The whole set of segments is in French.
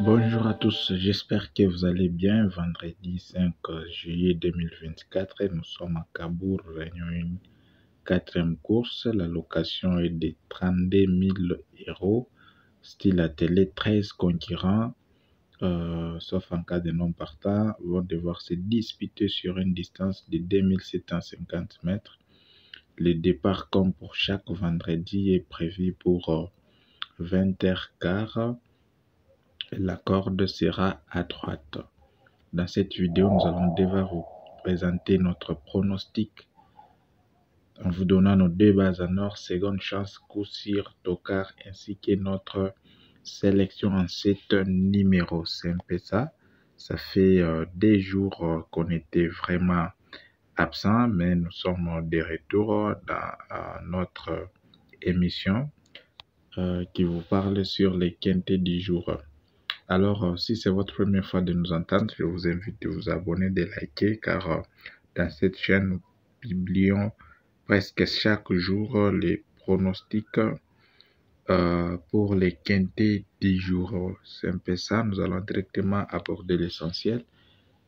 Bonjour à tous, j'espère que vous allez bien. Vendredi 5 juillet 2024, nous sommes à Cabourg, réunion 1, quatrième course. La location est de 32 000 euros, style à télé. 13 concurrents, sauf en cas de non partant, vont devoir se disputer sur une distance de 2750 mètres. Le départ, comme pour chaque vendredi, est prévu pour 20h15. La corde sera à droite. Dans cette vidéo, nous allons devoir vous présenter notre pronostic en vous donnant nos deux bases en or, seconde chance, coup sûr, tocard, ainsi que notre sélection en 7 numéros. C'est un peu ça. Ça fait des jours qu'on était vraiment absent, mais nous sommes de retour dans notre émission qui vous parle sur les quintés du jour. Alors, si c'est votre première fois de nous entendre, je vous invite de vous abonner, de liker, car dans cette chaîne, nous publions presque chaque jour les pronostics pour les quintés du jour. C'est un peu ça, nous allons directement aborder l'essentiel.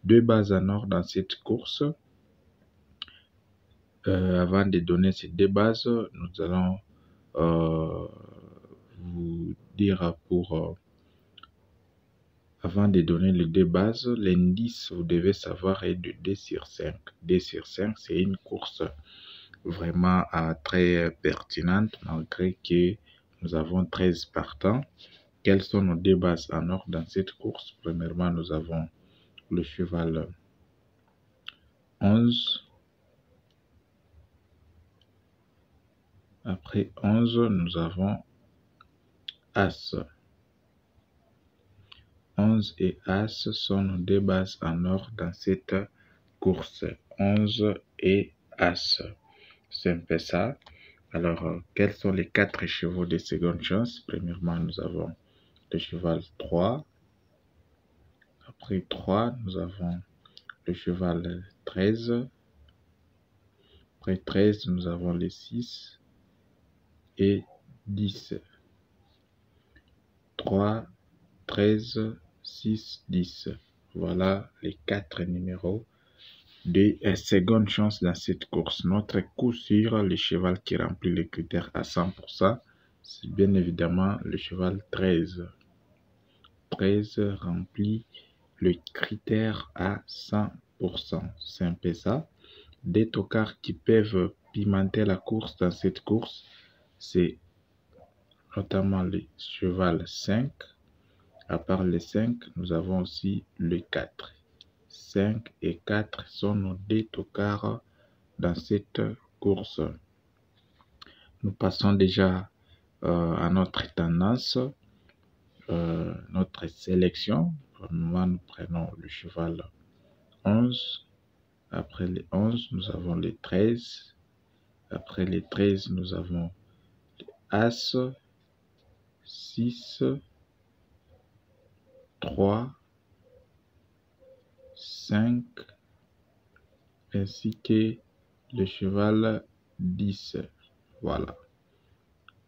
Deux bases en or dans cette course. Avant de donner ces deux bases, nous allons vous dire avant de donner les deux bases, l'indice, vous devez savoir, est de 2 sur 5. 2 sur 5, c'est une course vraiment très pertinente, malgré que nous avons 13 partants. Quelles sont nos deux bases en or dans cette course? Premièrement, nous avons le cheval 11. Après 11, nous avons As. 11 et As sont nos deux bases en or dans cette course. 11 et As. C'est un peu ça. Alors, quels sont les 4 chevaux de seconde chance? Premièrement, nous avons le cheval 3. Après 3, nous avons le cheval 13. Après 13, nous avons les 6 et 10. 3, 13, 6, 10. Voilà les 4 numéros de seconde chance dans cette course. Notre coup sûr, le cheval qui remplit les critères à 100%, c'est bien évidemment le cheval 13. 13 remplit le critère à 100%. C'est un peu ça. Des tocards qui peuvent pimenter la course dans cette course, c'est notamment le cheval 5. À part le 5, nous avons aussi le 4. 5 et 4 sont nos deux tocards dans cette course. Nous passons déjà à notre tendance, notre sélection. Premièrement, nous prenons le cheval 11. Après les 11, nous avons les 13. Après les 13, nous avons les As, 6, 3, 5, ainsi que le cheval 10. Voilà.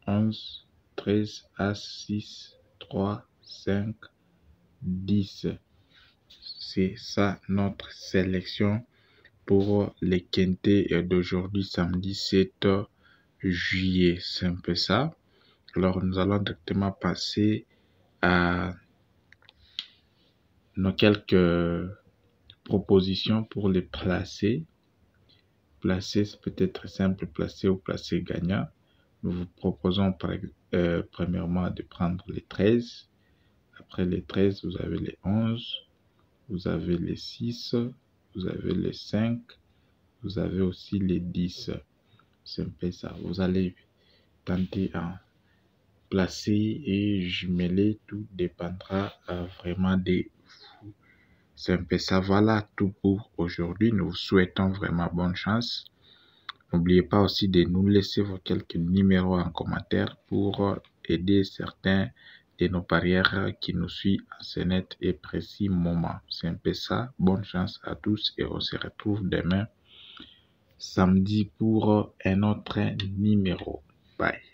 11, 13, As, 6, 3, 5, 10. C'est ça notre sélection pour les quintés d'aujourd'hui, samedi 7 juillet. C'est un peu ça. Alors, nous allons directement passer à nos quelques propositions pour les placer. Placer, c'est peut-être simple, placer ou placer gagnant. Nous vous proposons premièrement de prendre les 13. Après les 13, vous avez les 11, vous avez les 6, vous avez les 5, vous avez aussi les 10. C'est un peu ça. Vous allez tenter à placer et jumeler. Tout dépendra vraiment des vous. C'est un peu ça. Voilà tout pour aujourd'hui. Nous vous souhaitons vraiment bonne chance. N'oubliez pas aussi de nous laisser vos quelques numéros en commentaire pour aider certains de nos parieurs qui nous suivent en ce net et précis moment. C'est un peu ça. Bonne chance à tous et on se retrouve demain samedi pour un autre numéro. Bye.